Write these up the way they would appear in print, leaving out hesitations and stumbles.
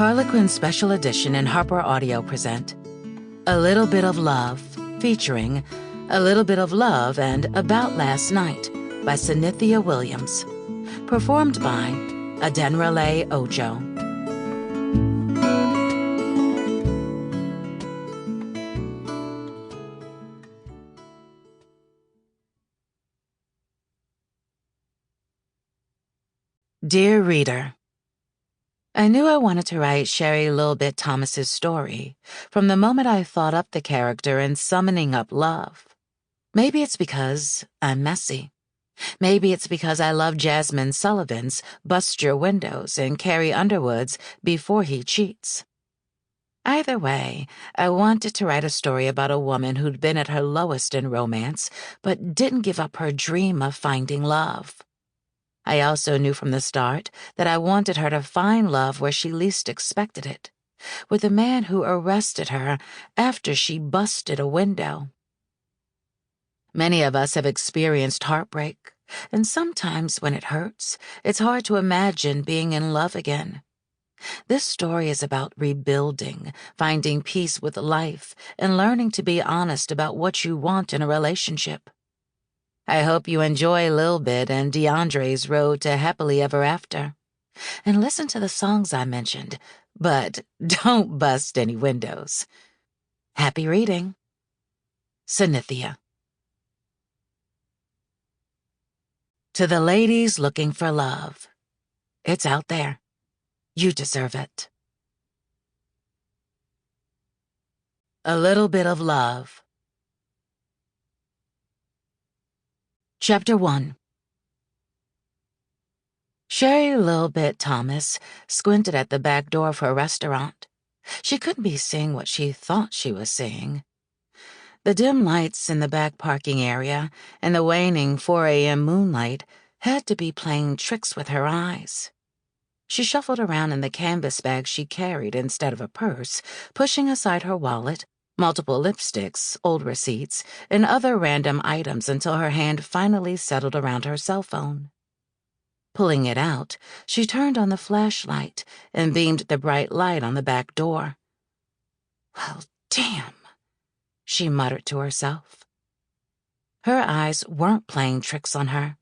Harlequin Special Edition and HarperAudio present A Little Bit of Love, featuring A Little Bit of Love and About Last Night by Synithia Williams. Performed by Adenrele Ojo. Dear Reader, I knew I wanted to write Sheri Li'l Bit Thomas's story from the moment I thought up the character in Summoning Up Love. Maybe it's because I'm messy. Maybe it's because I love Jasmine Sullivan's Bust Your Windows and Carrie Underwood's Before He Cheats. Either way, I wanted to write a story about a woman who'd been at her lowest in romance but didn't give up her dream of finding love. I also knew from the start that I wanted her to find love where she least expected it, with a man who arrested her after she busted a window. Many of us have experienced heartbreak, and sometimes when it hurts, it's hard to imagine being in love again. This story is about rebuilding, finding peace with life, and learning to be honest about what you want in a relationship. I hope you enjoy Li'l Bit and Deandre's road to happily ever after. And listen to the songs I mentioned, but don't bust any windows. Happy reading. Synithia. To the ladies looking for love, it's out there. You deserve it. A Little Bit of Love. Chapter 1. Sheri Li'l Bit Thomas squinted at the back door of her restaurant. She couldn't be seeing what she thought she was seeing. The dim lights in the back parking area and the waning 4 a.m. moonlight had to be playing tricks with her eyes. She shuffled around in the canvas bag she carried instead of a purse, pushing aside her wallet, multiple lipsticks, old receipts, and other random items until her hand finally settled around her cell phone. Pulling it out, she turned on the flashlight and beamed the bright light on the back door. Well, damn, she muttered to herself. Her eyes weren't playing tricks on her.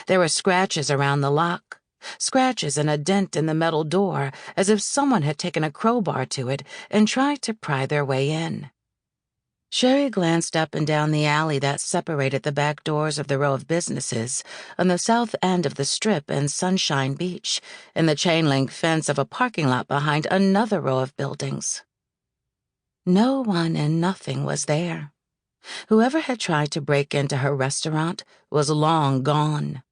There were scratches around the lock, scratches and a dent in the metal door, as if someone had taken a crowbar to it and tried to pry their way in. Sheri glanced up and down the alley that separated the back doors of the row of businesses on the south end of the Strip and Sunshine Beach, and the chain-link fence of a parking lot behind another row of buildings. No one and nothing was there. Whoever had tried to break into her restaurant was long gone.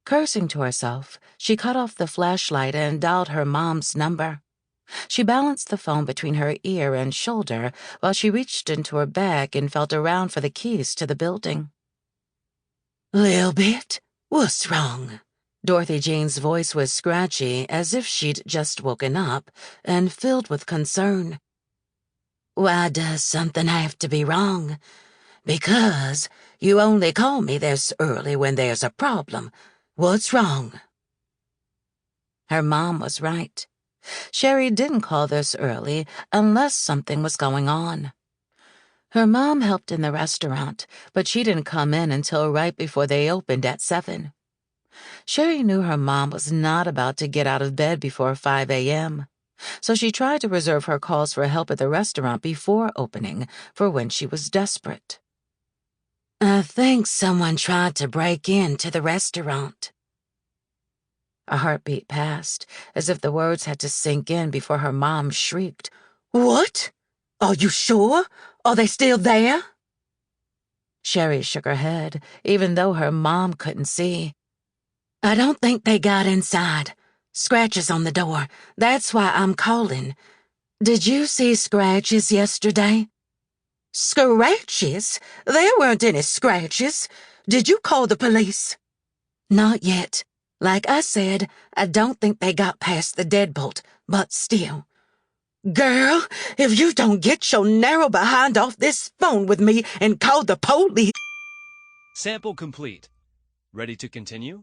Cursing to herself, she cut off the flashlight and dialed her mom's number. She balanced the phone between her ear and shoulder while she reached into her bag and felt around for the keys to the building. "Li'l Bit, what's wrong?" Dorothy Jean's voice was scratchy, as if she'd just woken up, and filled with concern. "Why does something have to be wrong? Because you only call me this early when there's a problem. What's wrong?" Her mom was right. Sheri didn't call this early unless something was going on. Her mom helped in the restaurant, but she didn't come in until right before they opened at 7. Sheri knew her mom was not about to get out of bed before 5 a.m., so she tried to reserve her calls for help at the restaurant before opening for when she was desperate. "I think someone tried to break into the restaurant." A heartbeat passed, as if the words had to sink in before her mom shrieked. "What? Are you sure? Are they still there?" Sheri shook her head, even though her mom couldn't see. "I don't think they got inside. Scratches on the door. That's why I'm calling. Did you see scratches yesterday?" "Scratches? There weren't any scratches. Did you call the police?" "Not yet. Like I said, I don't think they got past the deadbolt, but still." "Girl, if you don't get your narrow behind off this phone with me and call the police..." Sample complete. Ready to continue?